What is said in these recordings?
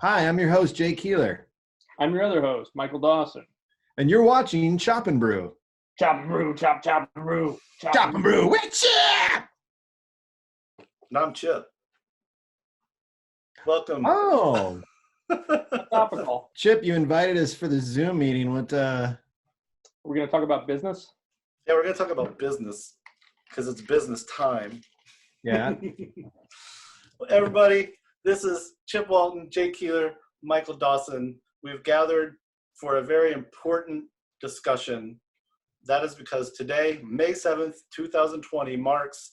Hi, I'm your host, Jay Keeler, I'm your other host, Michael Dawson. and you're watching Chop and Brew. Chop and brew, chop, chop and brew. Chop and Brew with Chip! And I'm Chip. Welcome. Oh, Topical. Chip, you invited us for the Zoom meeting. We're going to talk about business? Yeah, we're going to talk about business because it's business time. Yeah. Well, everybody, this is Chip Walton, Jay Keeler, Michael Dawson. We've gathered for a very important discussion. That is because today, May 7th, 2020, marks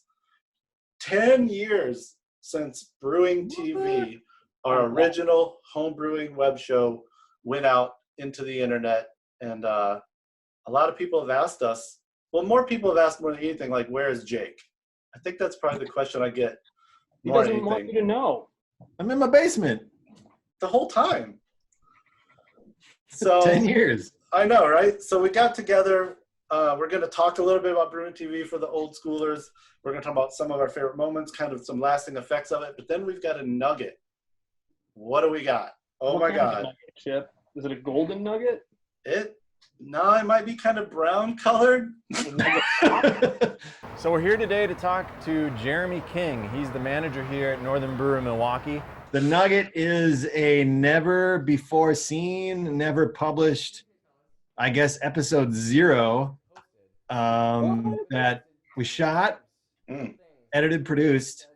10 years since Brewing TV, our original homebrewing web show, went out into the internet. And a lot of people have asked us, well, more people have asked more than anything, like, where is Jake? I think that's probably the question I get He more doesn't than want anything. you to know. I'm in my basement. The whole time. So 10 years. I know, right? So we got together. We're going to talk a little bit about Brewing TV for the old schoolers. We're going to talk about some of our favorite moments, kind of some lasting effects of it. But then we've got a nugget. What do we got? Oh What my kind of God. nugget, Chip? Is it a golden nugget? It might be kind of brown colored. So we're here today to talk to Jeremy King. He's the manager here at Northern Brewer Milwaukee. The nugget is a never before seen, never published, I guess, episode 0 that we shot, edited, produced,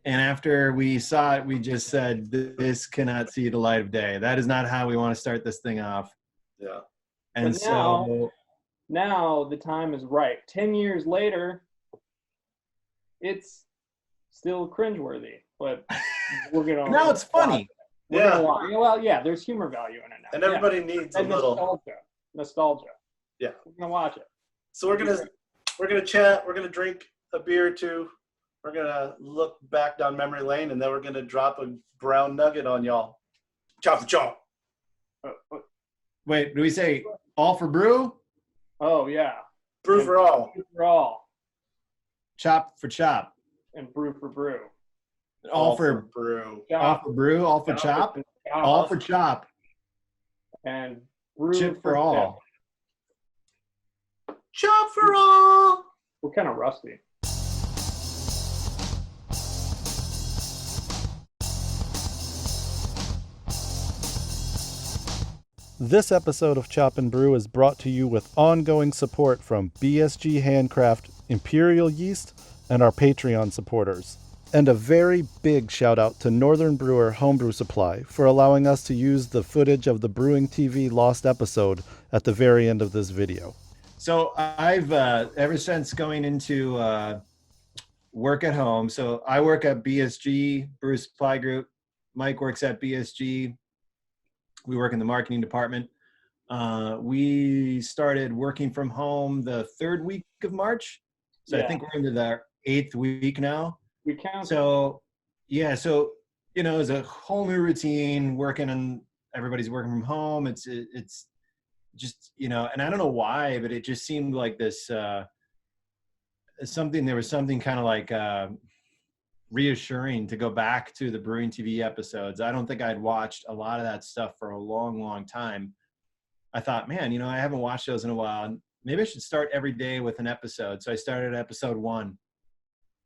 and after we saw it, we just said, this cannot see the light of day. That is not how we want to start this thing off. Yeah. And But now the time is right. 10 years later, it's still cringeworthy, but we're going to... now it's funny. Yeah. Well, yeah, there's humor value in it now. And everybody needs a And little. nostalgia. Yeah. We're going to watch it. So we're gonna chat. We're gonna drink a beer or two. We're gonna look back down memory lane, and then we're gonna drop a brown nugget on y'all. Chop the chop. Wait, do we say all for brew? Oh, yeah. Brew for all. Brew for all. Chop for chop. And brew for brew. All for brew. all for brew, all for chop, all for chop, and brew chip for all. Chop for all. We're kind of rusty. This episode of Chop and Brew is brought to you with ongoing support from BSG Handcraft, Imperial Yeast, and our Patreon supporters. And a very big shout out to Northern Brewer Homebrew Supply for allowing us to use the footage of the Brewing TV lost episode at the very end of this video. So I've ever since going into work at home. So I work at BSG Brew Supply Group. Mike works at BSG. We work in the marketing department. We started working from home the 3rd week of March. So I think we're into the 8th week now. We count. So yeah, so it's a whole new routine working, and everybody's working from home. It's just and I don't know why, but it just seemed like this there was something kind of like reassuring to go back to the Brewing TV episodes. I don't think I'd watched a lot of that stuff for a long time. I thought, man, I haven't watched those in a while. Maybe I should start every day with an episode. So I started episode 1,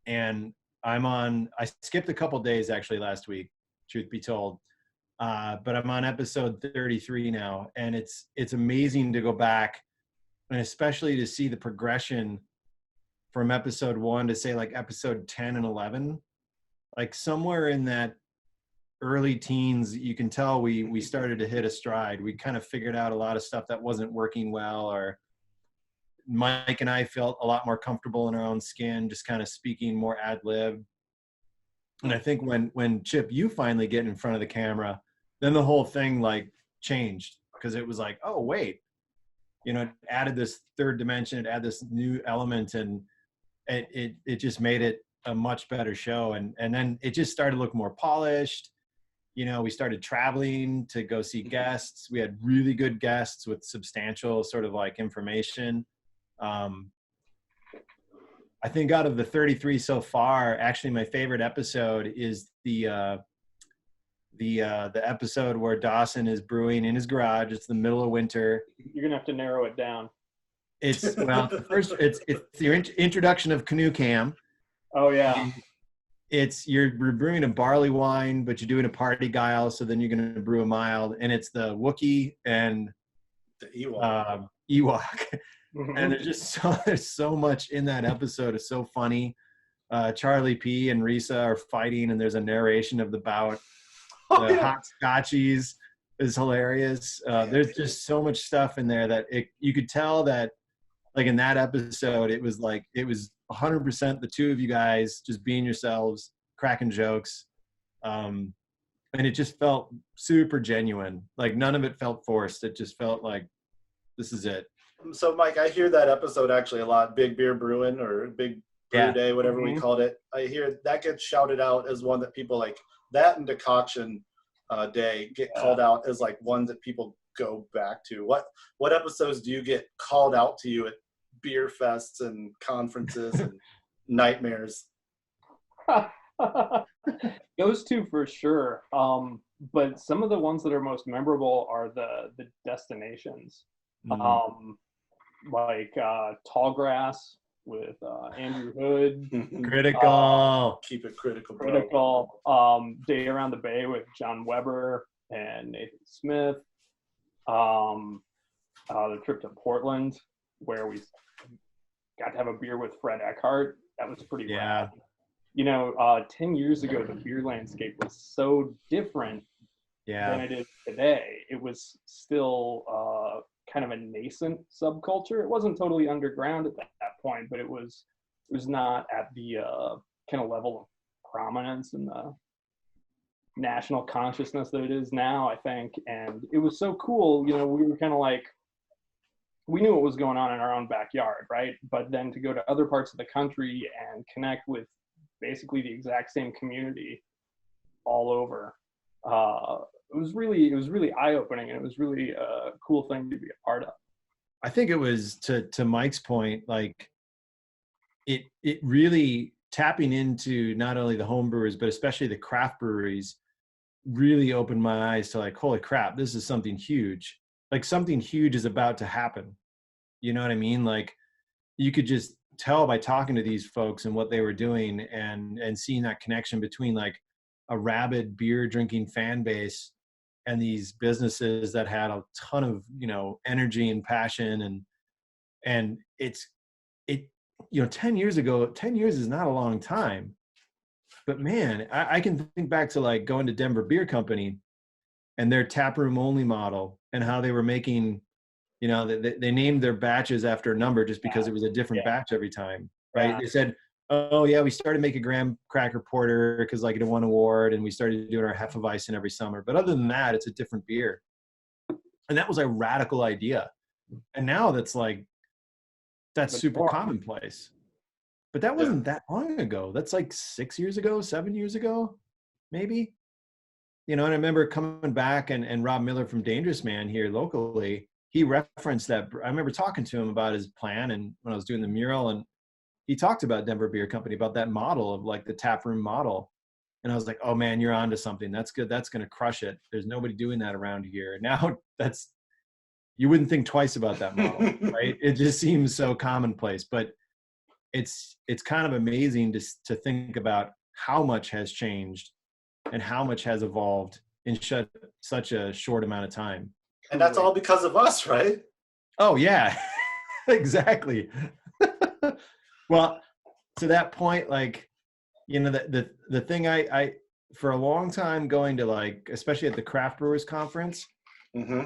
and I skipped a couple days actually last week, truth be told. But I'm on episode 33 now, and it's amazing to go back, and especially to see the progression from episode 1 to say like episode 10 and 11. Like somewhere in that early teens, you can tell we started to hit a stride. We kind of figured out a lot of stuff that wasn't working well, or Mike and I felt a lot more comfortable in our own skin, just kind of speaking more ad lib. And I think when Chip, you finally get in front of the camera, then the whole thing like changed, because it was like, oh wait, it added this third dimension, it added this new element, and it just made it a much better show. And then it just started to look more polished. We started traveling to go see guests. We had really good guests with substantial sort of like information. I think out of the 33 so far, actually my favorite episode is the the episode where Dawson is brewing in his garage. It's the middle of winter. You're gonna have to narrow it down. It's the introduction of Canoe Cam. Oh yeah. You're brewing a barley wine, but you're doing a party guile, so then you're going to brew a mild, and it's the Wookiee and The Ewok. Ewok. Mhm. And there's so much in that episode. It's so funny. Charlie P and Risa are fighting, and there's a narration of the bout. Oh, The yeah. hot scotchies is hilarious. There's just so much stuff in there that you could tell that, like in that episode, it was 100% the two of you guys just being yourselves, cracking jokes. And it just felt super genuine. Like none of it felt forced. It just felt like this is it. So, Mike, I hear that episode actually a lot. Big Beer Brewing or Big Brew Yeah. Day, whatever we Mhm. called it. I hear that gets shouted out as one that people like. That and Decoction Day get called out as like ones that people go back to. What episodes do you get called out to you at beer fests and conferences and nightmares? Those two for sure. But some of the ones that are most memorable are the destinations. Like Tallgrass with Andrew Hood. Critical. Keep it critical, bro. Critical. Day Around the Bay with John Weber and Nathan Smith. The trip to Portland where we got to have a beer with Fred Eckhart. That was pretty Yeah. rad. You know, 10 years ago, the beer landscape was so different than Yeah. it is today. It was still kind of a nascent subculture. It wasn't totally underground at that point, but it was not at the kind of level of prominence in the national consciousness that it is now, I think. And it was so cool. You know, we were kind of like, we knew what was going on in our own backyard, right? But then to go to other parts of the country and connect with basically the exact same community all over, it was really eye-opening, and it was really a cool thing to be a part of. I think it was to Mike's point, like it really tapping into not only the home brewers, but especially the craft breweries really opened my eyes to like, holy crap, this is something huge. Like something huge is about to happen. You know what I mean? Like you could just tell by talking to these folks and what they were doing and seeing that connection between like a rabid beer drinking fan base and these businesses that had a ton of, you know, energy and passion. And it, 10 years ago, 10 years is not a long time, but man, I can think back to like going to Denver Beer Company and their tap room only model and how they were making, you know, they named their batches after a number just because it was a different batch every time, right? Yeah. They said, oh yeah, we started making graham cracker porter because like it won an award, and we started doing our Hefeweizen every summer. But other than that, it's a different beer. And that was a radical idea. And now that's super commonplace. But that wasn't that long ago. That's like 6 years ago, 7 years ago, maybe. You know, and I remember coming back and Rob Miller from Dangerous Man here locally, he referenced that. I remember talking to him about his plan and when I was doing the mural, and he talked about Denver Beer Company, about that model of like the tap room model. And I was like, oh man, you're onto something. That's good. That's going to crush it. There's nobody doing that around here. And now you wouldn't think twice about that model, right? It just seems so commonplace, but it's kind of amazing to think about how much has changed and how much has evolved in such a short amount of time. And that's all because of us, right? Oh yeah, exactly. Well, to that point, like, you know, the thing I for a long time going to like, especially at the craft brewers conference, Mm-hmm.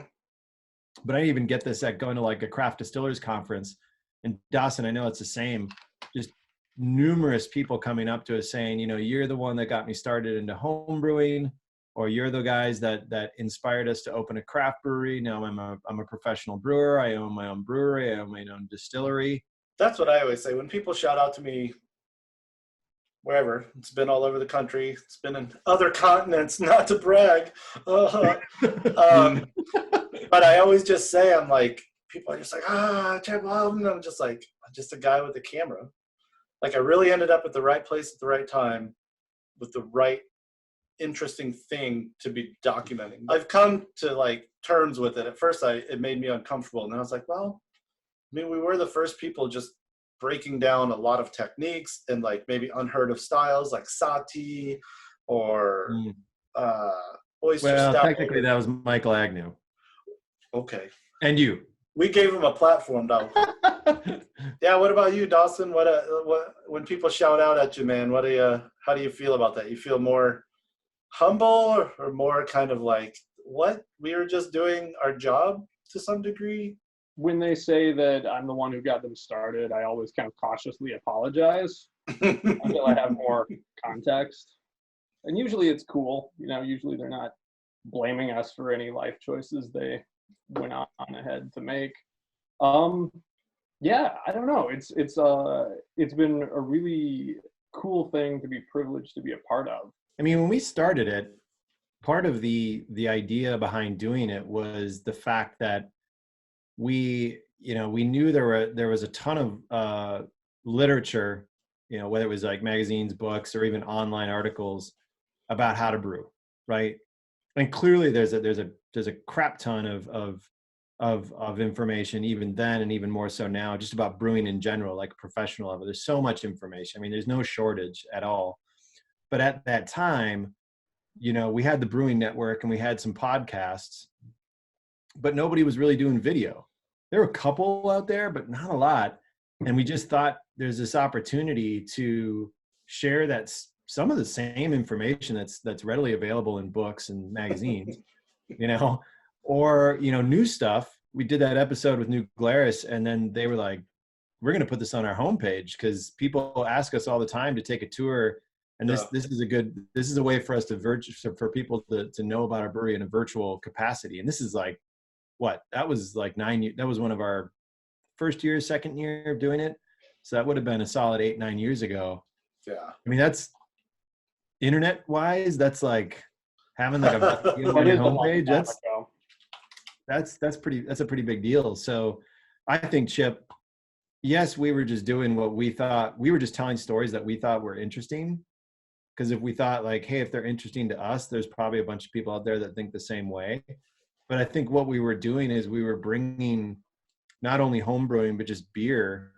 but I didn't even get this at going to like a craft distillers conference in Dawson. I know it's the same. Just numerous people coming up to us saying, you know, you're the one that got me started into home brewing, or you're the guys that inspired us to open a craft brewery. Now I'm a professional brewer. I own my own brewery. I own my own distillery. That's what I always say when people shout out to me wherever. It's been all over the country. It's been in other continents, not to brag. But I always just say, I'm like, people are just like, Chad Wilden. I'm just like, I'm just a guy with a camera. Like I really ended up at the right place at the right time with the right interesting thing to be documenting. I've come to like terms with it. At first, it made me uncomfortable, and then I was like, well, I mean, we were the first people just breaking down a lot of techniques and like maybe unheard of styles like sati or oyster Well, stout. technically that was Michael Agnew. Okay. And you. We gave him a platform, though. Yeah. What about you, Dawson? What when people shout out at you, man? How do you feel about that? You feel more humble or more kind of like, what? We were just doing our job to some degree? When they say that I'm the one who got them started, I always kind of cautiously apologize until I have more context. And usually it's cool. Usually they're not blaming us for any life choices they went on ahead to make. Yeah, I don't know. It's been a really cool thing to be privileged to be a part of. I mean, when we started it, part of the idea behind doing it was the fact that we knew there was a ton of literature, whether it was like magazines, books, or even online articles about how to brew, right? And clearly there's a crap ton of information even then, and even more so now, just about brewing in general, like professional level. There's so much information. I mean, there's no shortage at all. But at that time, we had the Brewing Network and we had some podcasts, but nobody was really doing video. There were a couple out there, but not a lot. And we just thought there's this opportunity to share some of the same information that's readily available in books and magazines, or, new stuff. We did that episode with New Glarus, and then they were like, we're going to put this on our homepage because people ask us all the time to take a tour. And this is a way for us for people to know about our brewery in a virtual capacity. And this is like, that was like 9 years. That was one of our first year, second year of doing it. So that would have been a solid 8-9 years ago. Yeah. I mean, that's internet wise. That's like having like a video on your homepage. That's a pretty big deal. So I think, Chip, yes, we were just doing what we thought. We were just telling stories that we thought were interesting. Because if we thought like, hey, if they're interesting to us, there's probably a bunch of people out there that think the same way. But I think what we were doing is we were bringing not only home brewing, but just beer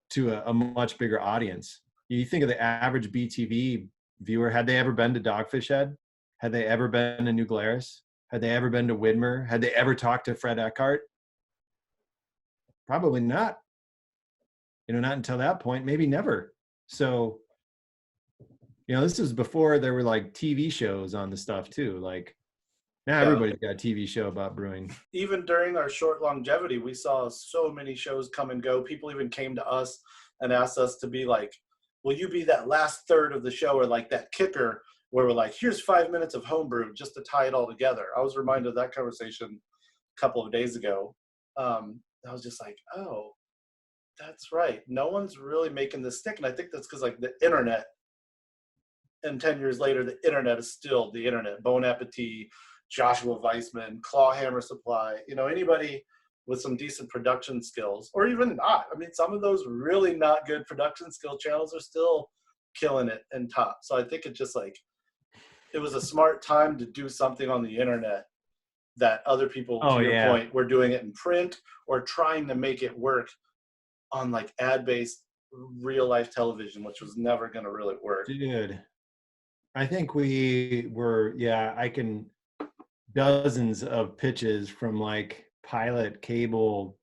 to a much bigger audience. You think of the average BTV viewer, had they ever been to Dogfish Head? Had they ever been to New Glarus? Had they ever been to Widmer? Had they ever talked to Fred Eckhart? Probably not. Not until that point, maybe never. So, this is before there were like TV shows on the stuff too. Like now everybody's got a TV show about brewing. Even during our short longevity, we saw so many shows come and go. People even came to us and asked us to be like, will you be that last third of the show, or like that kicker where we're like, here's 5 minutes of homebrew just to tie it all together. I was reminded of that conversation a couple of days ago. I was just like, oh, that's right. No one's really making this stick. And I think that's because like the internet, and 10 years later, the internet is still the internet. Bon Appetit, Joshua Weissman, Clawhammer Supply, anybody with some decent production skills, or even not. I mean, some of those really not good production skill channels are still killing it and top. So I think it just like, it was a smart time to do something on the internet that other people, to your point, were doing it in print or trying to make it work on like ad-based real life television, which was never going to really work. Dude, I think we were, dozens of pitches from like pilot cable,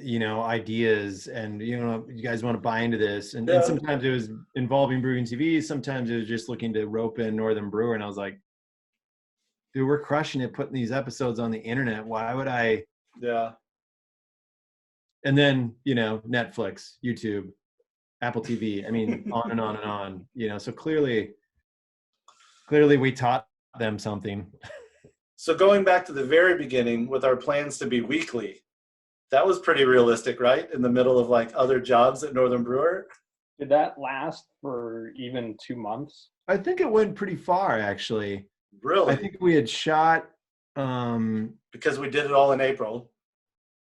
ideas, and, you guys want to buy into this. And sometimes it was involving Brewing TV. Sometimes it was just looking to rope in Northern Brewer. And I was like, dude, we're crushing it, putting these episodes on the internet. Why would I? Yeah. And then, Netflix, YouTube, Apple TV, I mean, on and on and on, so clearly we taught them something. So going back to the very beginning with our plans to be weekly, that was pretty realistic, right? In the middle of like other jobs at Northern Brewer. Did that last for even 2 months? I think it went pretty far, actually. Really? I think we had shot. Because we did it all in April.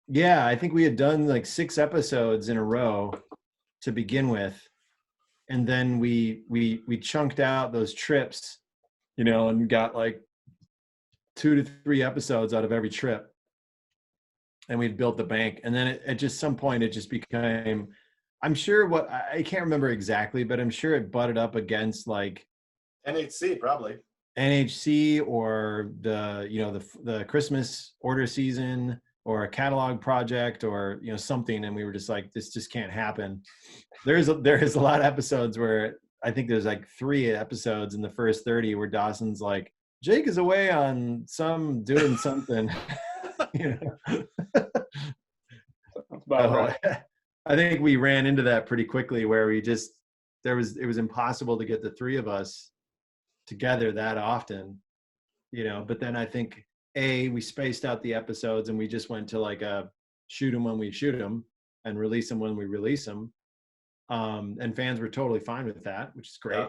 Yeah, I think we had done like 6 episodes in a row to begin with. And then we chunked out those trips you know, and got like 2 to 3 episodes out of every trip. And we'd built the bank. And then at just some point, it just became, I'm sure what, I can't remember exactly, but I'm sure it butted up against like NHC probably. NHC or the, you know, the Christmas order season or a catalog project or, you know, something. And we were just like, this just can't happen. There is a lot of episodes where I think there's like 3 episodes in the first 30 where Dawson's like, Jake is away on doing something. You know? That's about right. I think we ran into that pretty quickly where it was impossible to get the 3 of us together that often, you know. But then I think we spaced out the episodes and we just went to like a shoot them when we shoot them and release them when we release them. And fans were totally fine with that, which is great. Yeah.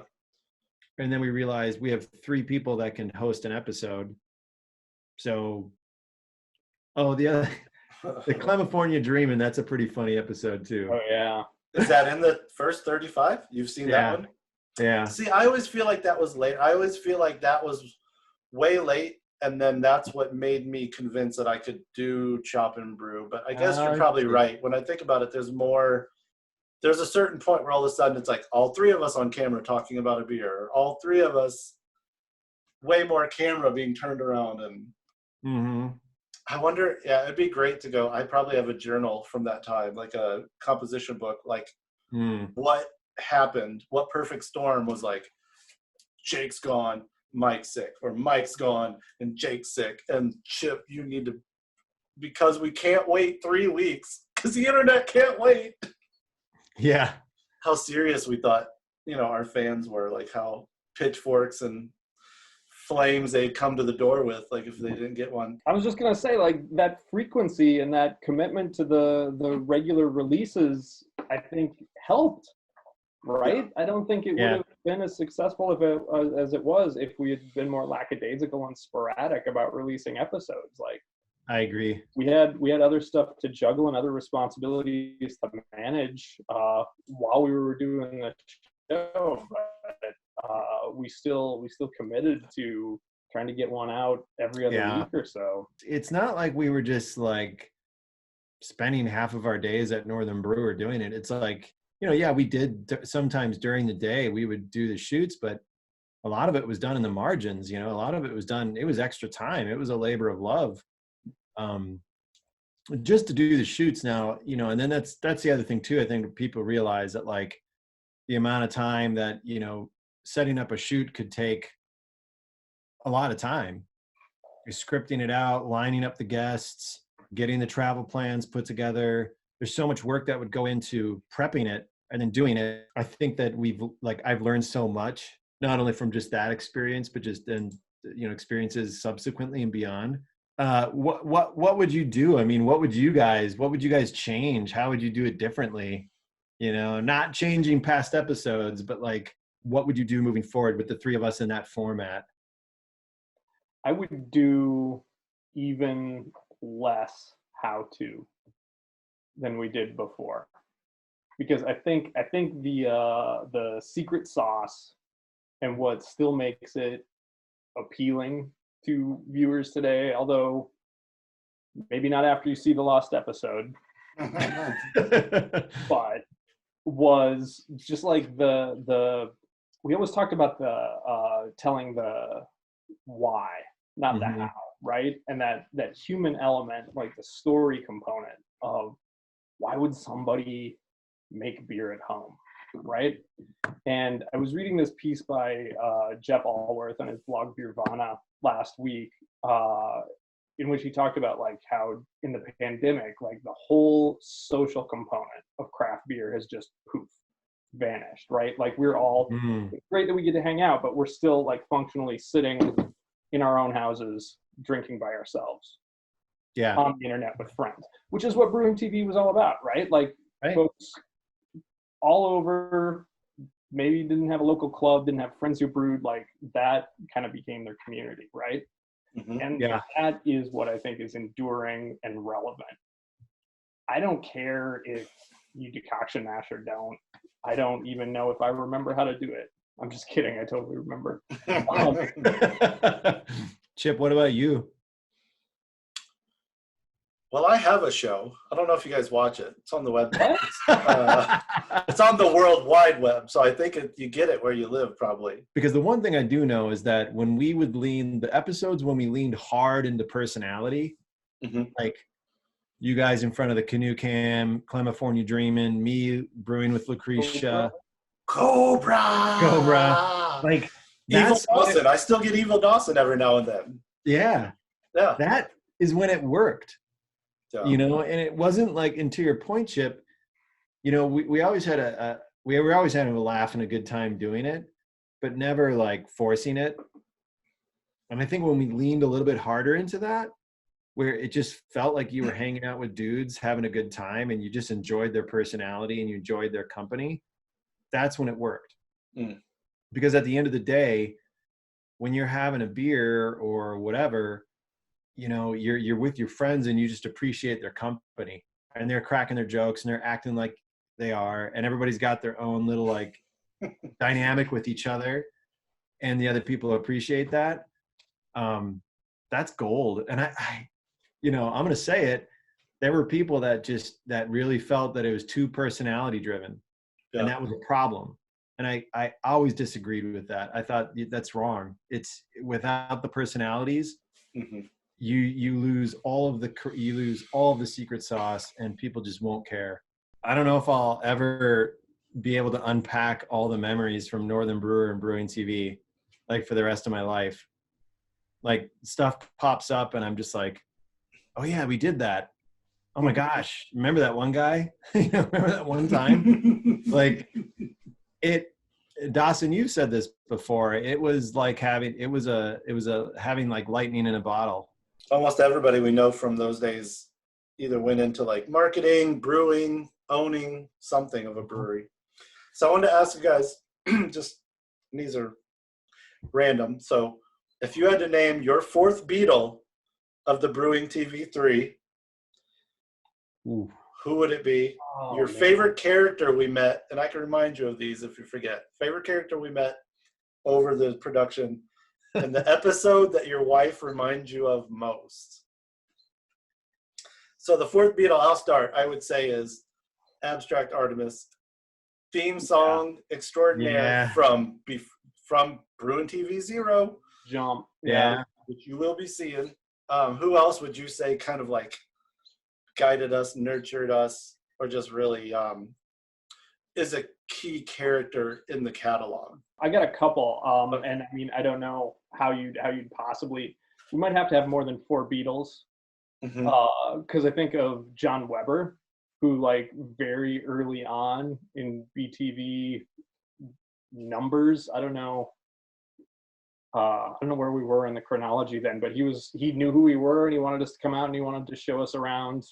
And then we realized we have 3 people that can host an episode. So, the California Dreamin', that's a pretty funny episode too. Oh yeah. Is that in the first 35? You've seen that one? Yeah. See, I always feel like that was late. I always feel like that was way late, and then that's what made me convinced that I could do Chop and Brew. But I guess you're probably right. When I think about it, there's a certain point where all of a sudden it's like all 3 of us on camera talking about a beer, or all 3 of us, way more camera being turned around. And I wonder, it'd be great to go. I probably have a journal from that time, like a composition book, like what happened, what perfect storm was like, Jake's gone, Mike's sick, or Mike's gone and Jake's sick, and Chip, you need to, because we can't wait 3 weeks because the internet can't wait. Yeah. How serious we thought, you know, our fans were, like how pitchforks and flames they'd come to the door with, like if they didn't get one. I was just gonna say, like, that frequency and that commitment to the regular releases, I think helped, right? Yeah. I don't think it would have been as successful as it was if we had been more lackadaisical and sporadic about releasing episodes. Like, I agree. We had other stuff to juggle and other responsibilities to manage while we were doing the show, but we still committed to trying to get one out every other week or so. It's not like we were just like spending half of our days at Northern Brewer doing it. It's like, you know, we did sometimes during the day we would do the shoots, but a lot of it was done in the margins. You know, a lot of it was done. It was extra time. It was a labor of love. Just to do the shoots now, you know, and then that's the other thing too. I think people realize that like the amount of time that, you know, setting up a shoot could take a lot of time. You're scripting it out, lining up the guests, getting the travel plans put together. There's so much work that would go into prepping it and then doing it. I think that I've learned so much, not only from just that experience, but just then, you know, experiences subsequently and beyond. What would you do? I mean, what would you guys change? How would you do it differently? You know, not changing past episodes, but like, what would you do moving forward with the 3 of us in that format? I would do even less how-to than we did before, because I think the secret sauce and what still makes it appealing to viewers today, although maybe not after you see the lost episode, but was just like the we always talked about the telling the why, not the how, right? And that human element, like the story component of why would somebody make beer at home, right? And I was reading this piece by Jeff Allworth on his blog Beervana last week, in which he talked about like how in the pandemic, like the whole social component of craft beer has just vanished, right? Like we're all, it's great that we get to hang out, but we're still like functionally sitting in our own houses, drinking by ourselves. Yeah. On the internet with friends, which is what Brewing TV was all about, right? Like folks all over, maybe didn't have a local club, didn't have friends who brewed, like that kind of became their community, right? And that is what I think is enduring and relevant. I don't care if you decoction mash or don't. I don't even know if I remember how to do it. I'm just kidding. I totally remember. Chip, what about you? Well, I have a show. I don't know if you guys watch it. It's on the web. It's on the World Wide Web, so I think you get it where you live, probably. Because the one thing I do know is that when we would the episodes when we leaned hard into personality, like you guys in front of the canoe cam, California Dreamin', me brewing with Lucretia, Cobra, like Evil Dawson. I still get Evil Dawson every now and then. Yeah. That is when it worked. Yeah. You know, and it wasn't like, and to your point, Chip, you know, we always had we were always having a laugh and a good time doing it, but never like forcing it. And I think when we leaned a little bit harder into that, where it just felt like you were hanging out with dudes, having a good time, and you just enjoyed their personality and you enjoyed their company, that's when it worked. Because at the end of the day, when you're having a beer or whatever, you know, you're with your friends and you just appreciate their company, and they're cracking their jokes and they're acting like they are, and everybody's got their own little like dynamic with each other, and the other people appreciate that. That's gold. And I you know, I'm going to say it. There were people that really felt that it was too personality driven, and that was a problem. And I always disagreed with that. I thought that's wrong. It's without the personalities, you lose all of the secret sauce, and people just won't care. I don't know if I'll ever be able to unpack all the memories from Northern Brewer and Brewing TV, like for the rest of my life. Like stuff pops up and I'm just like, oh yeah, we did that. Oh my gosh, remember that one guy? You know, remember that one time? Like Dawson, you said this before. It was like having like lightning in a bottle. Almost everybody we know from those days either went into like marketing, brewing, owning something of a brewery. So I wanted to ask you guys, these are random. So if you had to name your fourth Beatle of the Brewing TV 3, who would it be? Your favorite character we met, and I can remind you of these if you forget. Favorite character we met over the production, and the episode that your wife reminds you of most. So the fourth Beatle, I'll start, I would say, is Abstract Artemis. Theme song extraordinaire from Brewing TV 0. Jump. Yeah. Which you will be seeing. Who else would you say kind of like guided us, nurtured us, or just really is a key character in the catalog? I got a couple, and I mean, I don't know how you'd possibly. We might have to have more than 4 Beatles, because I think of John Weber, who like very early on in BTV numbers. I don't know where we were in the chronology then, but he knew who we were, and he wanted us to come out, and he wanted to show us around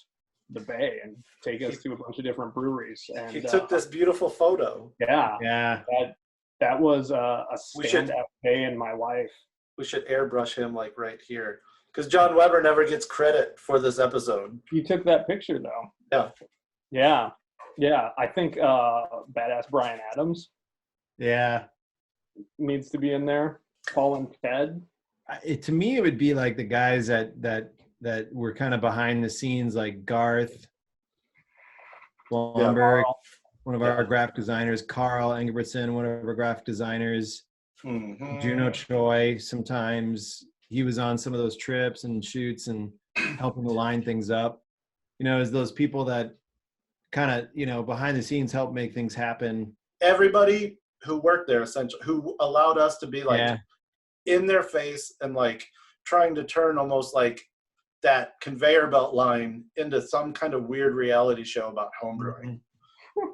the Bay and take us to a bunch of different breweries. And he took this beautiful photo. Yeah. That was a standout day in my life. We should airbrush him like right here, because John Weber never gets credit for this episode. You took that picture though. Yeah. I think badass Brian Adams. Yeah. Needs to be in there. Paul and Ted. To me, it would be like the guys that were kind of behind the scenes, like Garth Blomberg, one of our graphic designers, Carl Engelbertson, one of our graphic designers, Juno Choi. Sometimes he was on some of those trips and shoots and helping to line things up. You know, as those people that kind of, you know, behind the scenes help make things happen. Everybody who worked there, essentially, who allowed us to be like in their face and like trying to turn almost like that conveyor belt line into some kind of weird reality show about homebrewing.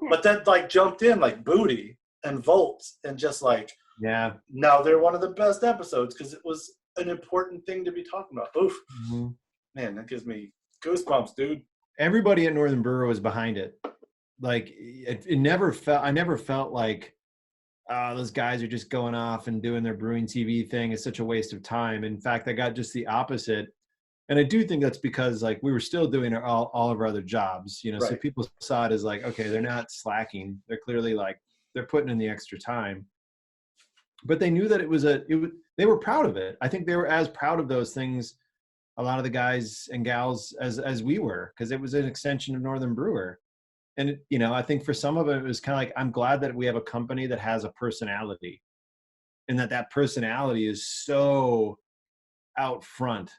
But then like jumped in like Booty and Volts and just like, now they're one of the best episodes because it was an important thing to be talking about. Oof. Man, that gives me goosebumps, dude. Everybody at Northern Brewer was behind it. Like it never felt, I never felt like, those guys are just going off and doing their Brewing TV thing. It's such a waste of time. In fact, I got just the opposite. And I do think that's because like we were still doing all of our other jobs, you know, so people saw it as like, okay, they're not slacking. They're clearly like, they're putting in the extra time. but they knew that they were proud of it. I think they were as proud of those things, a lot of the guys and gals, as we were, because it was an extension of Northern Brewer. And I think for some of it was kind of like, I'm glad that we have a company that has a personality, and that personality is so out front,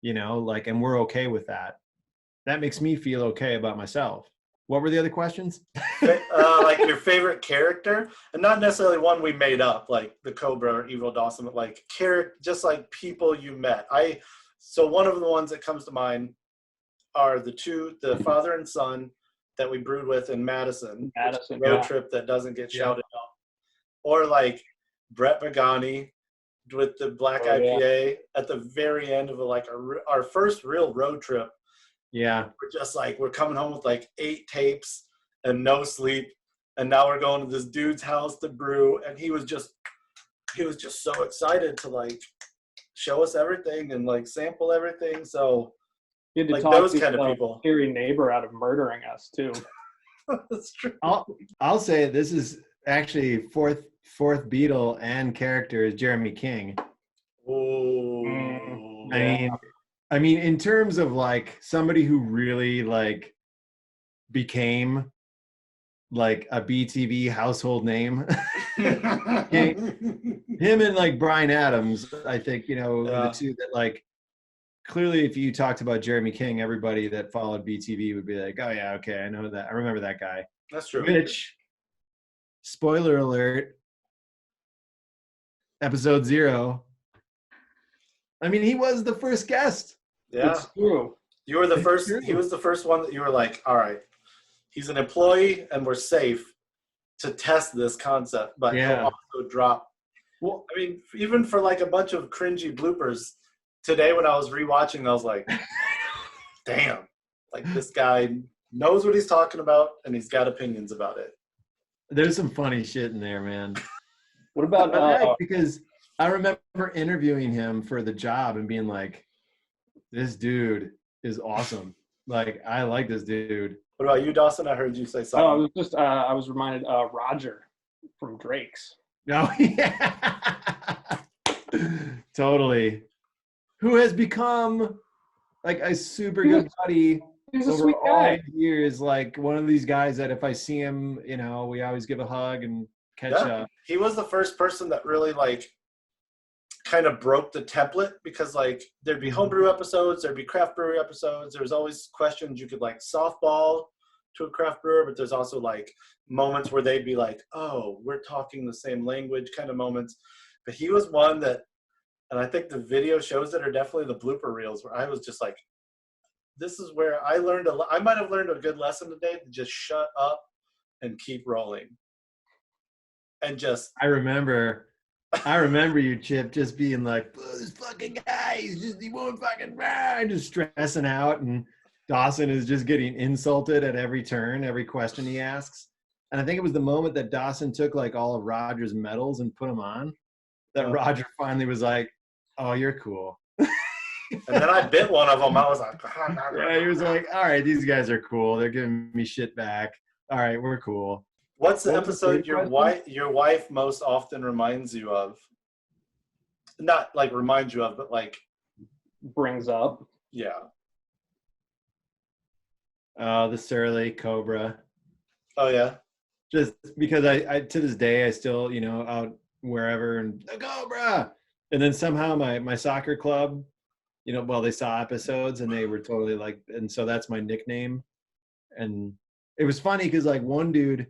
and we're okay with that. That makes me feel okay about myself. What were the other questions? Like your favorite character, and not necessarily one we made up, like the Cobra or Evil Dawson, but like just like people you met. So one of the ones that comes to mind are the father and son that we brewed with in Madison road trip that doesn't get shouted out, or like Brett Pagani with the Black IPA at the very end of our first real road trip. Yeah, we're just like, we're coming home with like 8 tapes and no sleep, and now we're going to this dude's house to brew, and he was just so excited to like show us everything and like sample everything. So you had to like talk those to kind of people. Scary neighbor out of murdering us too. That's true. I'll say this is actually fourth Beatle and character is Jeremy King. Oh, I mean, in terms of like somebody who really like became like a BTV household name, him and like Bryan Adams, I think, the two that like, clearly if you talked about Jeremy King, everybody that followed BTV would be like, oh yeah, okay, I know that. I remember that guy. That's true. Which, spoiler alert, episode 0. I mean, he was the first guest. Yeah. It's true. You were the first. He was the first one that you were like, all right, he's an employee and we're safe to test this concept, but he'll also drop. Well, I mean, even for like a bunch of cringy bloopers today when I was rewatching, I was like, damn, like this guy knows what he's talking about and he's got opinions about it. There's some funny shit in there, man. What about because I remember interviewing him for the job and being like, this dude is awesome. Like, I like this dude. What about you, Dawson? I heard you say something. Oh, it was just I was reminded Roger from Drake's. Oh, yeah. Totally. Who has become like a super good buddy. He's a over sweet all guy. these years, like one of these guys that if I see him, we always give a hug and catch up. He was the first person that really like kind of broke the template, because like there'd be homebrew episodes, there'd be craft brewery episodes. There was always questions you could like softball to a craft brewer, but there's also like moments where they'd be like, oh, we're talking the same language kind of moments. But he was one that, and I think the video shows that are definitely the blooper reels, where I was just like, this is where I learned I might have learned a good lesson today, to just shut up and keep rolling. And just, I remember you, Chip, just being like, oh, this fucking guy, he won't fucking, just stressing out, and Dawson is just getting insulted at every turn, every question he asks. And I think it was the moment that Dawson took like all of Roger's medals and put them on, that Roger finally was like, oh, you're cool. and then I bit one of them. I was like, yeah, he was like, all right, these guys are cool. They're giving me shit back. All right, we're cool. What's the episode your wife most often reminds you of? Not like reminds you of, but like brings up. Yeah. The Surly Cobra. Oh yeah. Just because I to this day I still, out wherever and the Cobra. And then somehow my soccer club, they saw episodes and they were totally like, and so that's my nickname. And it was funny because like one dude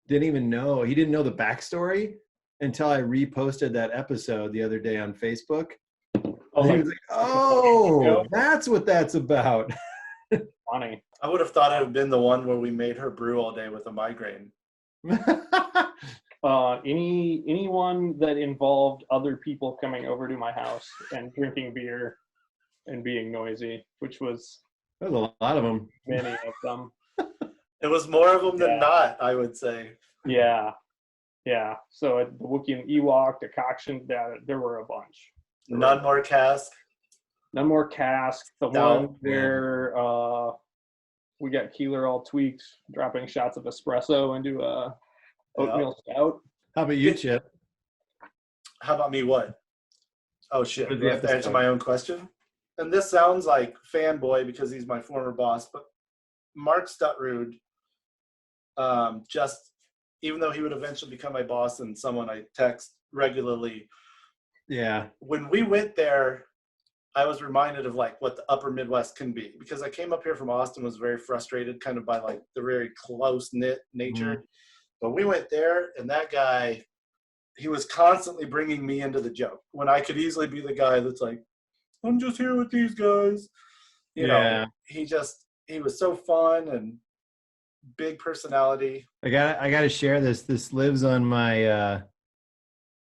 didn't know the backstory until I reposted that episode the other day on Facebook. And he was like, oh, that's what that's about. Funny. I would have thought it would have been the one where we made her brew all day with a migraine. Anyone that involved other people coming over to my house and drinking beer and being noisy, which was a lot of them. Many of them. It was more of them than not, I would say. Yeah. So at the Wookiee and Ewok, the Coction, there were a bunch. None more cask. The one where we got Keeler all tweaked, dropping shots of espresso into a oatmeal stout. How about you, Chip? How about me? What? Oh shit! For the Do I have to answer episode. my own question? And this sounds like fanboy because he's my former boss, but Mark Stutrud, just even though he would eventually become my boss and someone I text regularly, Yeah. when we went there, I was reminded of like what the upper Midwest can be, because I came up here from Austin, was very frustrated kind of by like the very close knit nature. But we went there, and that guy, he was constantly bringing me into the joke when I could easily be the guy that's like, I'm just here with these guys. You know, he was so fun and big personality. I gotta share this. This lives on my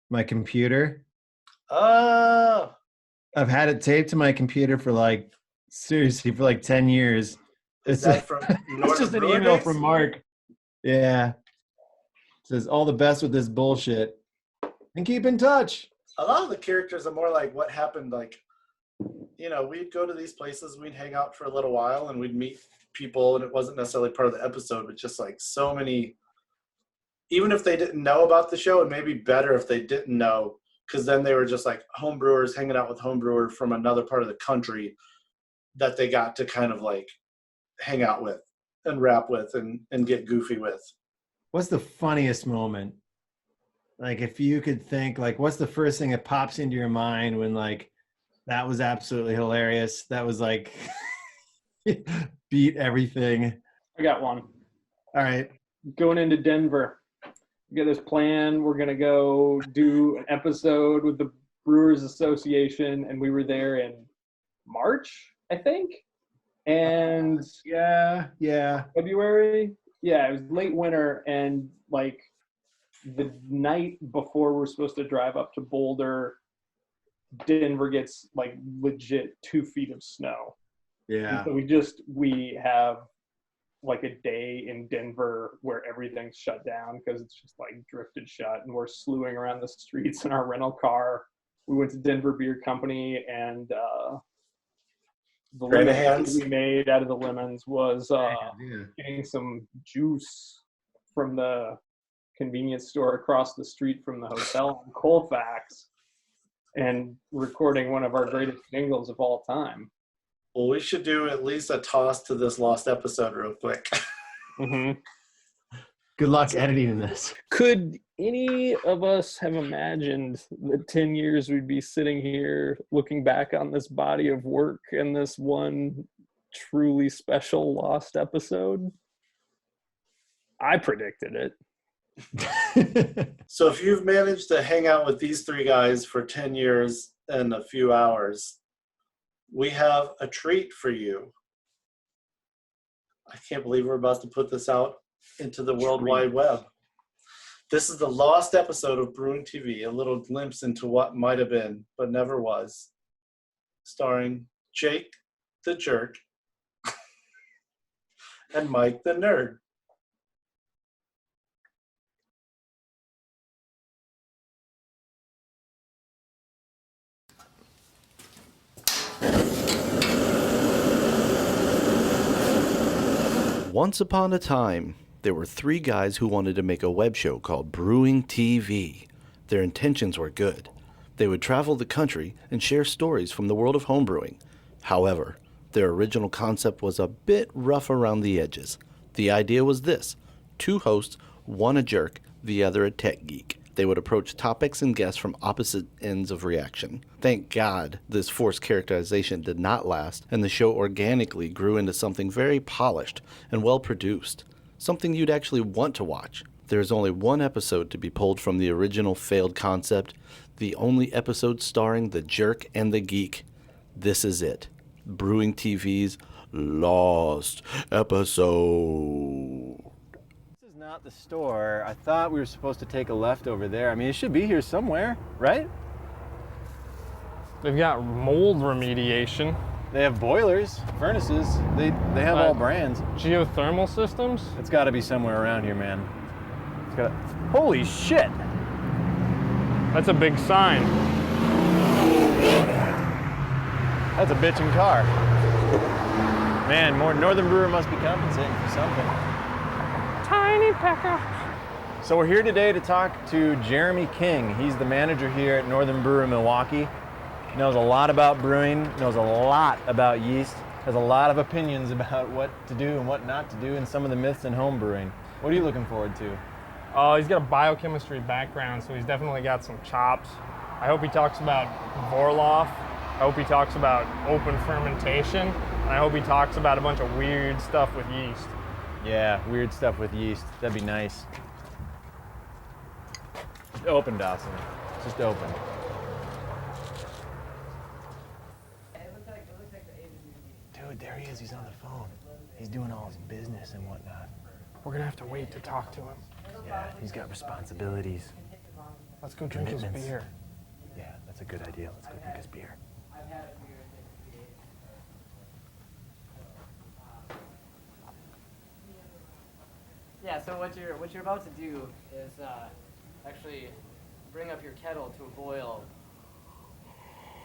my computer. Oh, I've had it taped to my computer for like, seriously, for like 10 years. is that from It's Northern just an Brewer email days? from Mark. Yeah. It says all the best with this bullshit. And keep in touch. A lot of the characters are more like what happened, like, you know, we'd go to these places, we'd hang out for a little while, and we'd meet people, and it wasn't necessarily part of the episode, but just like so many, even if they didn't know about the show, it may be better if they didn't know, because then they were just like homebrewers hanging out with homebrewers from another part of the country that they got to kind of like hang out with and rap with and get goofy with. What's the funniest moment? Like, if you could think, like, what's the first thing that pops into your mind when, like, that was absolutely hilarious? That was like, beat everything. I got one. All right. Going into Denver, we got this plan. We're gonna go do an episode with the Brewers Association, and we were there in March, I think, and Yeah. February. Yeah, it was late winter, and like the night before we're supposed to drive up to Boulder, Denver gets like legit 2 feet of snow. Yeah. And so we have like a day in Denver where everything's shut down because it's just like drifted shut, and we're slewing around the streets in our rental car. We went to Denver Beer Company, and the lemons we made out of the lemons was getting some juice from the convenience store across the street from the hotel in Colfax and recording one of our greatest jingles of all time. Well, we should do at least a toss to this lost episode real quick. Mm-hmm. Good luck editing this. Could any of us have imagined that 10 years we'd be sitting here looking back on this body of work and this one truly special lost episode? I predicted it. So if you've managed to hang out with these three guys for 10 years and a few hours, we have a treat for you. I can't believe we're about to put this out into the World Wide Web. This is the lost episode of Brewing TV, a little glimpse into what might have been, but never was, starring Jake the Jerk and Mike the Nerd. Once upon a time, there were three guys who wanted to make a web show called Brewing TV. Their intentions were good. They would travel the country and share stories from the world of homebrewing. However, their original concept was a bit rough around the edges. The idea was this: two hosts, one a jerk, the other a tech geek. They would approach topics and guests from opposite ends of reaction. Thank God this forced characterization did not last, and the show organically grew into something very polished and well produced. Something you'd actually want to watch. There is only one episode to be pulled from the original failed concept, the only episode starring the jerk and the geek. This is it. Brewing TV's lost episode. This is not the store. I thought we were supposed to take a left over there. I mean, it should be here somewhere, right? They've got mold remediation. They have boilers, furnaces. They have all brands. Geothermal systems? It's got to be somewhere around here, man. It's got. Holy shit! That's a big sign. That's a bitchin' car. Man, more Northern Brewer must be compensating for something. Tiny pecker. So we're here today to talk to Jeremy King. He's the manager here at Northern Brewer Milwaukee. He knows a lot about brewing, knows a lot about yeast, has a lot of opinions about what to do and what not to do, and some of the myths in home brewing. What are you looking forward to? He's got a biochemistry background, so he's definitely got some chops. I hope he talks about Vorloff. I hope he talks about open fermentation. And I hope he talks about a bunch of weird stuff with yeast. Yeah, weird stuff with yeast. That'd be nice. Open, Dawson. Just open. Dude, there he is. He's on the phone. He's doing all his business and whatnot. We're gonna have to wait to talk to him. Yeah, he's got responsibilities. Let's go drink his Commitments. beer. Yeah, that's a good idea. Let's go drink his beer. Yeah, so what you're about to do is actually bring up your kettle to a boil.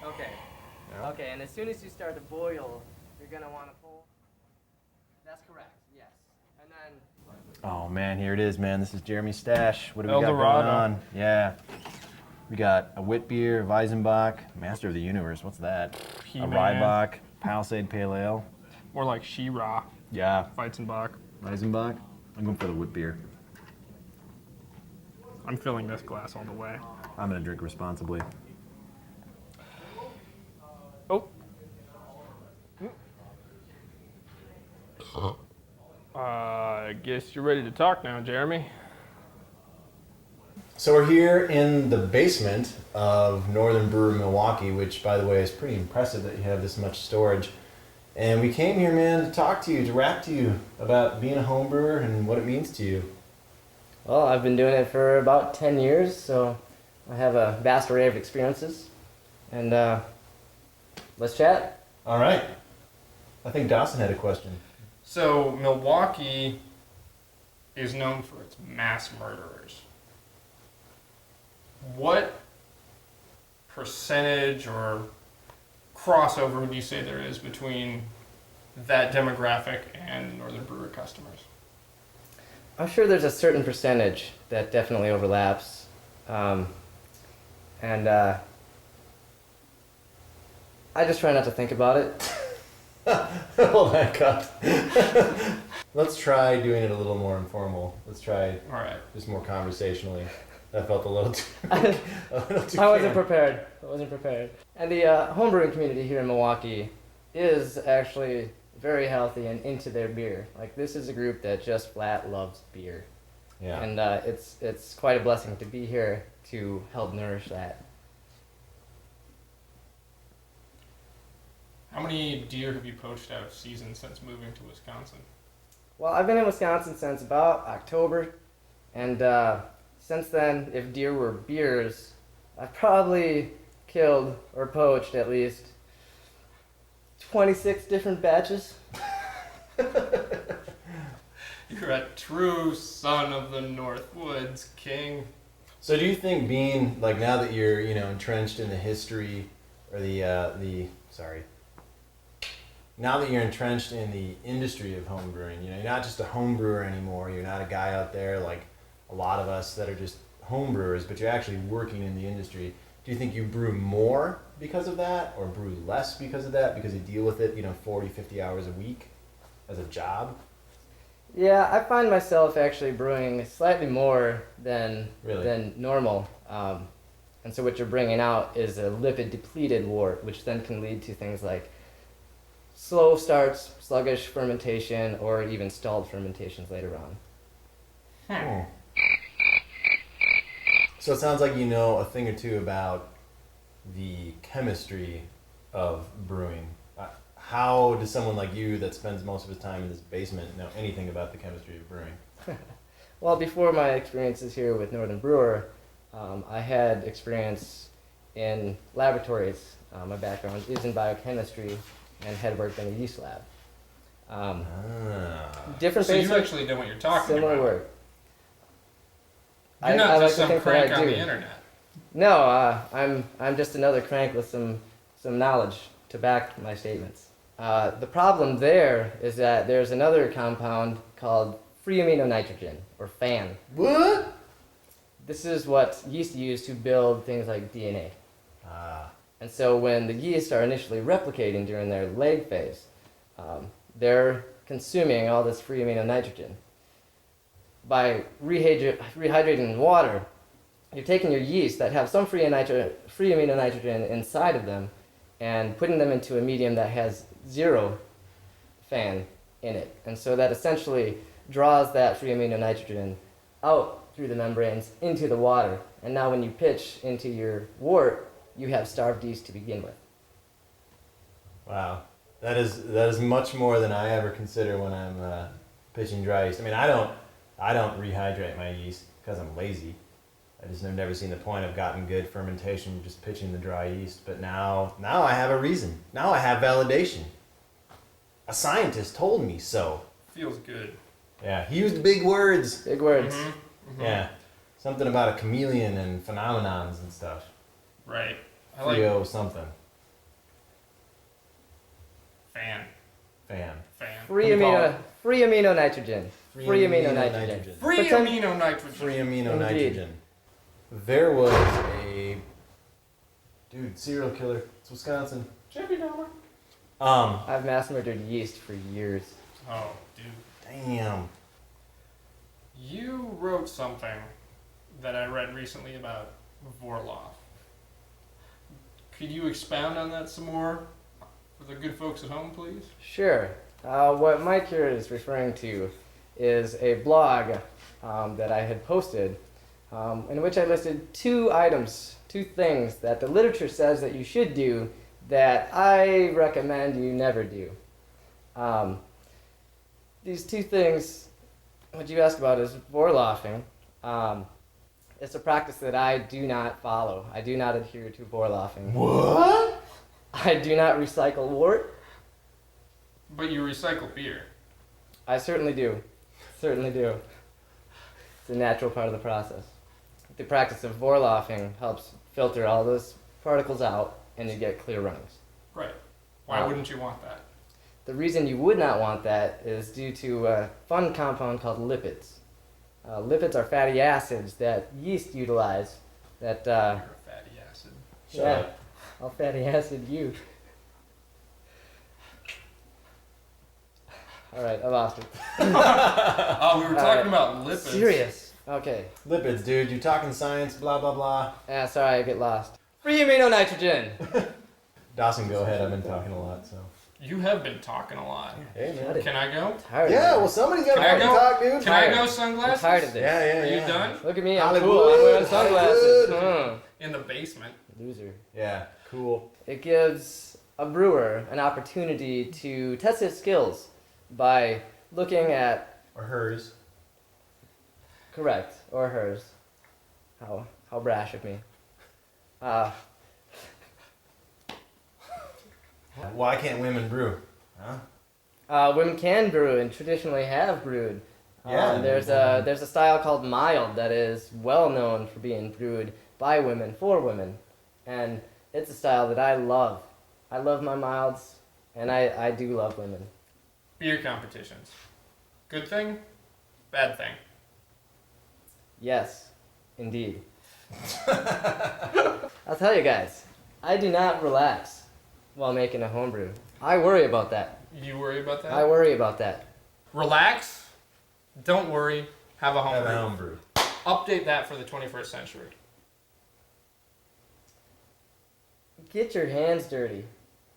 Okay. Yeah. Okay, and as soon as you start to boil, you're gonna want to pull. That's correct. Yes. And then. Oh man, here it is, man. This is Jeremy's stash. What do we got going Eldorado. on? Yeah. We got a wit beer, Weizenbach, Master of the Universe. What's that? A He-Man. Rybach, Palisade Pale Ale. More like Shira, Yeah. Weizenbach. Weizenbach. I'm going for the wit beer. I'm filling this glass all the way. I'm gonna drink responsibly. Oh. I guess you're ready to talk now, Jeremy. So we're here in the basement of Northern Brewer Milwaukee, which, by the way, is pretty impressive that you have this much storage. And we came here, man, to talk to you, to rap to you about being a home brewer and what it means to you. Well, I've been doing it for about 10 years, so I have a vast array of experiences. And let's chat. All right. I think Dawson had a question. So Milwaukee is known for its mass murderers. What percentage or crossover would you say there is between that demographic and Northern Brewer customers? I'm sure there's a certain percentage that definitely overlaps. And I just try not to think about it. Hold on, cut. Let's try doing it a little more informal. Let's try All right. just more conversationally. That felt a little too. I I wasn't prepared. And the homebrewing community here in Milwaukee is actually very healthy and into their beer. Like, this is a group that just flat loves beer. Yeah. And it's quite a blessing to be here to help nourish that. How many deer have you poached out of season since moving to Wisconsin? Well, I've been in Wisconsin since about October, and since then, if deer were beers, I've probably killed or poached at least 26 different batches. You're a true son of the North Woods, King. So do you think being like now that you're entrenched in the history or now that you're entrenched in the industry of home brewing, you're not just a home brewer anymore. You're not a guy out there like a lot of us that are just home brewers, but you're actually working in the industry. Do you think you brew more because of that or brew less because of that because you deal with it 40, 50 hours a week as a job? Yeah, I find myself actually brewing slightly more than Really? normal. And so what you're bringing out is a lipid depleted wort, which then can lead to things like slow starts, sluggish fermentation, or even stalled fermentations later on. Oh. So it sounds like you know a thing or two about the chemistry of brewing. How does someone like you that spends most of his time in this basement know anything about the chemistry of brewing? Well, before my experiences here with Northern Brewer, I had experience in laboratories. My background is in biochemistry and had worked in a yeast lab. Different So you basic, actually know what you're talking similar about. work. You're I not like just to some think that crank I on do. the internet. No, I'm just another crank with some knowledge to back my statements. The problem there is that there's another compound called free amino nitrogen, or FAN. What? This is what yeast use to build things like DNA. Ah. And so when the yeast are initially replicating during their lag phase, they're consuming all this free amino nitrogen. By rehydrating water, you're taking your yeast that have some free amino nitrogen inside of them and putting them into a medium that has zero fan in it. And so that essentially draws that free amino nitrogen out through the membranes into the water. And now when you pitch into your wort, you have starved yeast to begin with. Wow, that is much more than I ever consider when I'm pitching dry yeast. I mean, I don't rehydrate my yeast because I'm lazy. I just have never seen the point of gotten good fermentation just pitching the dry yeast. But now I have a reason. Now I have validation. A scientist told me so. Feels good. Yeah, he used big words. Big words. Mm-hmm. Mm-hmm. Yeah, something about a chameleon and phenomenons and stuff. Right. I like Frio something. fan. Free amino nitrogen. Free amino nitrogen. Free Pretend- amino nitrogen. Free amino Indeed. nitrogen. There was a serial killer. It's Wisconsin. Jeffy Dahmer. I've mass murdered yeast for years. Oh, dude. Damn. You wrote something that I read recently about Vorloff. Could you expound on that some more for the good folks at home, please? Sure. What Mike here is referring to is a blog that I had posted in which I listed two things that the literature says that you should do that I recommend you never do. These two things, what you asked about is vorloffing. It's a practice that I do not follow. I do not adhere to vorloffing. What? I do not recycle wort. But you recycle beer. I certainly do. Certainly do. It's a natural part of the process. The practice of vorloffing helps filter all those particles out and you get clear runnings. Right. Why wouldn't you want that? The reason you would not want that is due to a fun compound called lipids. Lipids are fatty acids that yeast utilize that... You're a fatty acid. yeah, I'll fatty acid you. Alright, I lost it. Oh, we were talking about lipids. Serious? Okay. Lipids, dude. You're talking science, blah, blah, blah. Yeah, sorry, I get lost. Free amino nitrogen! Dawson, go ahead. I've been talking a lot, so. You have been talking a lot. Hey, man. Shut it. Can I go? Tired Yeah, of well, somebody's got to Can I go? talk, dude. Can I go I'm sunglasses? tired of this. Yeah, Are yeah. you done? Look at me, I'm Hollywood, cool. I'm wearing sunglasses. Hollywood. In the basement. Loser. Yeah, cool. It gives a brewer an opportunity to test his skills by looking at... Or hers. Correct. Or hers. How brash of me. Why can't women brew? Huh? Women can brew and traditionally have brewed. Yeah. There's a style called mild that is well known for being brewed by women for women, and it's a style that I love. I love my milds, and I do love women. Beer competitions. Good thing? Bad thing. Yes, indeed. I'll tell you guys, I do not relax while making a homebrew. I worry about that. You worry about that? I worry about that. Relax. Don't worry. Have a Have a homebrew. homebrew. Update that for the 21st century. Get your hands dirty.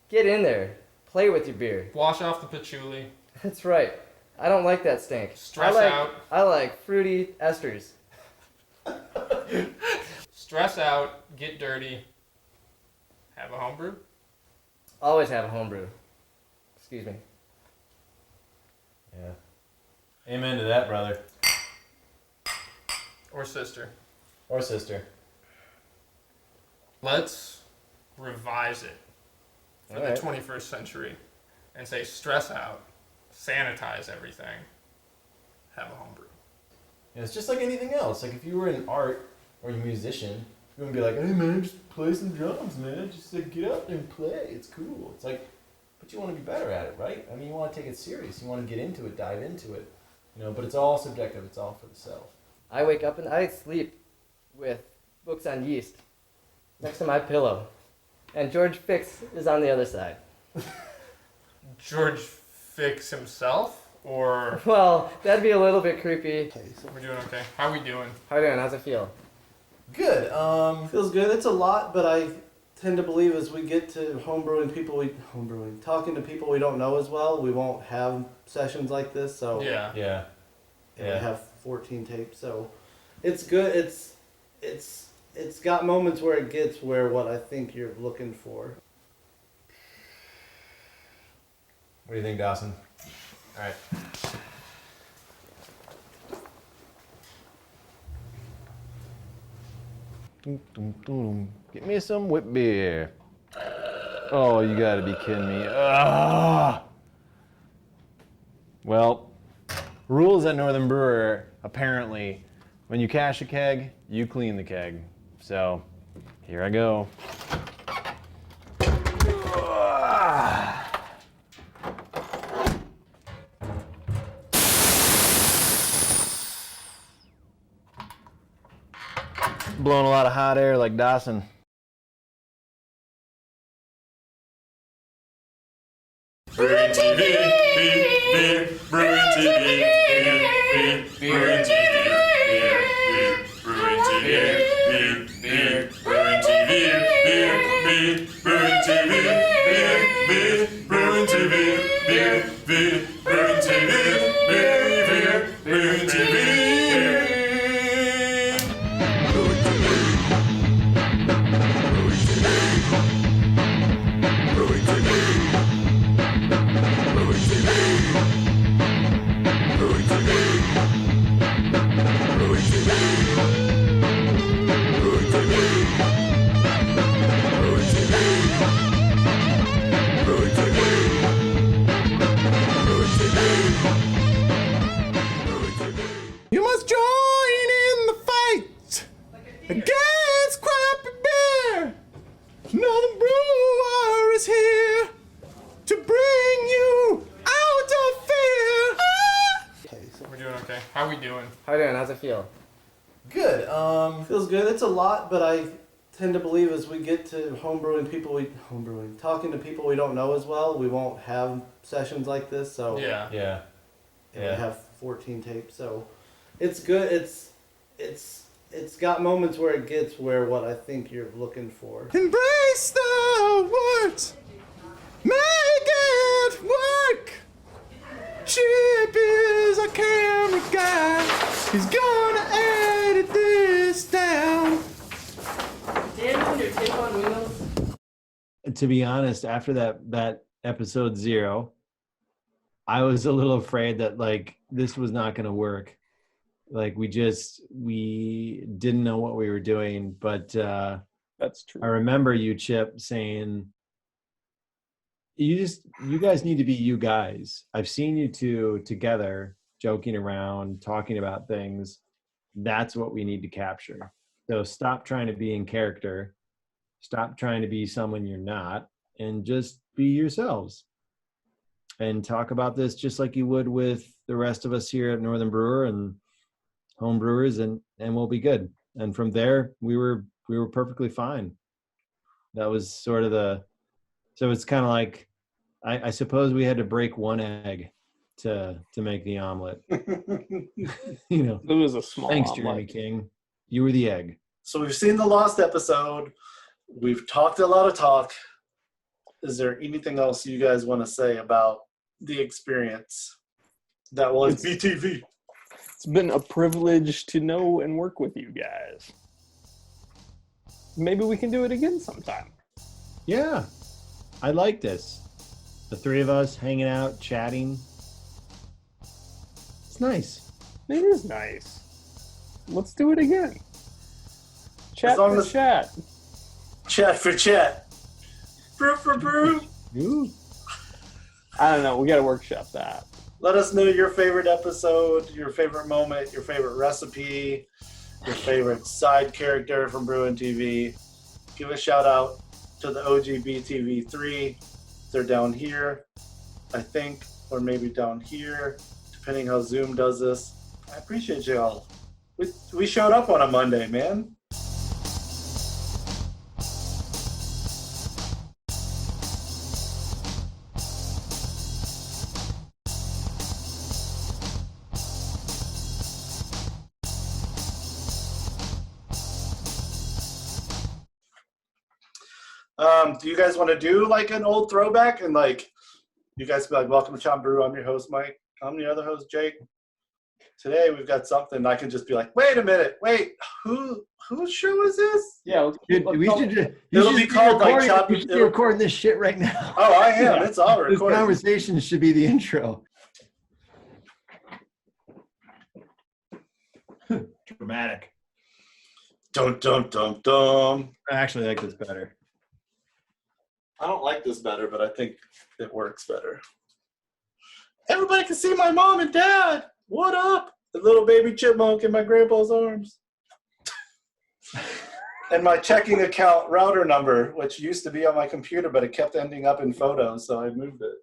Get in there. Play with your beer. Wash off the patchouli. That's right. I don't like that stink. Stress out. I like fruity esters. Stress out. Get dirty. Have a homebrew. Always have a homebrew. Excuse me. Yeah. Amen to that, brother. Or sister. Or sister. Let's revise it for Alright. the 21st century and say stress out, sanitize everything, have a homebrew. Yeah, it's just like anything else. Like if you were in art or you're a musician, you wouldn't be like, hey man, just play some drums, man. Just like get out there and play. It's cool. It's like, but you want to be better at it, right? I mean, you want to take it serious. You want to get into it, dive into it. You know, but it's all subjective. It's all for the self. I wake up and I sleep with books on yeast next to my pillow. And George Fix is on the other side. George Fix himself, or Well, that'd be a little bit creepy. we're doing okay? How we doing? How you doing? How's it feel? Good. Feels good. It's a lot, but I tend to believe as we get to talking to people we don't know as well, we won't have sessions like this. So Yeah. we have 14 tapes, so it's good. It's got moments where it gets where what I think you're looking for. What do you think, Dawson? All right. Get me some whip beer. Oh, you gotta be kidding me. Well, rules at Northern Brewer, apparently, when you cash a keg, you clean the keg. So, here I go. Blowing a lot of hot air like Dawson. Brewing TV, Brewing TV, Brewing TV, Brewing TV, Brewing TV, Brewing TV, Brewing TV, Brewing TV, Brewing TV. You must join in the fight against crappy beer. Northern Brewer is here to bring you out of fear. We're doing okay. How we doing? How you doing? How's it feel? Good. Feels good. It's a lot, but I tend to believe as we get to talking to people we don't know as well, we won't have sessions like this. So Yeah. we have 14 tapes, so it's good. It's got moments where it gets where what I think you're looking for. Embrace the words, make it work. Chip is a camera guy. He's gonna edit this down. Dan, your tape on wheels? To be honest, after that episode 0, I was a little afraid that like this was not going to work. Like we didn't know what we were doing, but That's true. I remember you, Chip, saying you guys need to be you guys. I've seen you two together joking around, talking about things. That's what we need to capture. So stop trying to be in character. Stop trying to be someone you're not, and just be yourselves. And talk about this just like you would with the rest of us here at Northern Brewer and home brewers, and we'll be good. And from there, we were perfectly fine. That was sort of so it's kind of like, I suppose we had to break one egg to make the omelet. You know. It was a small Thanks, omelet. Jeremy King. You were the egg. So we've seen the lost episode. We've talked a lot of talk. Is there anything else you guys want to say about the experience that was BTV? It's been a privilege to know and work with you guys. Maybe we can do it again sometime. Yeah, I like this. The three of us hanging out, chatting. It's nice. It is nice. Let's do it again. Chat As long for as- chat. Chat for chat. Brew for brew. Ooh. I don't know. We got to workshop that. Let us know your favorite episode, your favorite moment, your favorite recipe, your favorite side character from Brewing TV. Give a shout out to the OG BTV3. They're down here, I think, or maybe down here, depending how Zoom does this. I appreciate y'all. We showed up on a Monday, man. Do you guys want to do like an old throwback and like you guys be like, welcome to Chop Brew. I'm your host, Mike. I'm the other host, Jake. Today we've got something I can just be like, wait a minute, wait, whose show is this? Yeah, Dude, we should just, It'll be called like Chop. You should be recording this shit right now. Oh, I am. Yeah. It's all This recorded. conversation should be the intro. Dramatic. Dum dum dum dum. I actually like this better. I don't like this better, but I think it works better. Everybody can see my mom and dad. What up? The little baby chipmunk in my grandpa's arms. And my checking account router number, which used to be on my computer, but it kept ending up in photos, so I moved it.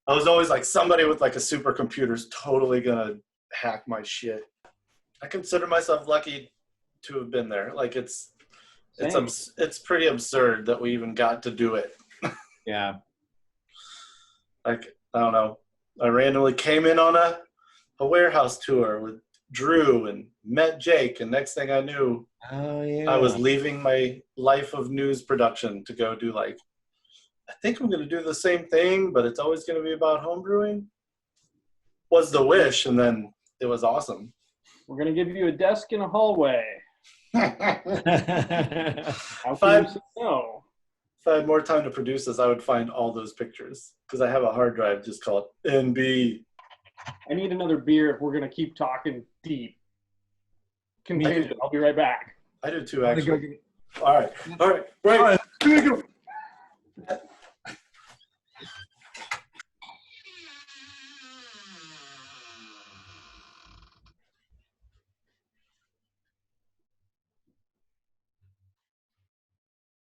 I was always like, somebody with like a supercomputer is totally gonna hack my shit. I consider myself lucky to have been there. Like it's pretty absurd that we even got to do it. Yeah. Like, I don't know. I randomly came in on a warehouse tour with Drew and met Jake, and next thing I knew, Oh yeah. I was leaving my life of news production to go do like, I think I'm going to do the same thing, but it's always going to be about homebrewing. Was the wish, and then it was awesome. we're gonna give you a desk in a hallway. How If can you say no? I had more time to produce this, I would find all those pictures because I have a hard drive just called NB. I need another beer if we're gonna keep talking deep. Contingent. I'll be right back. I do too, actually. All right. Right.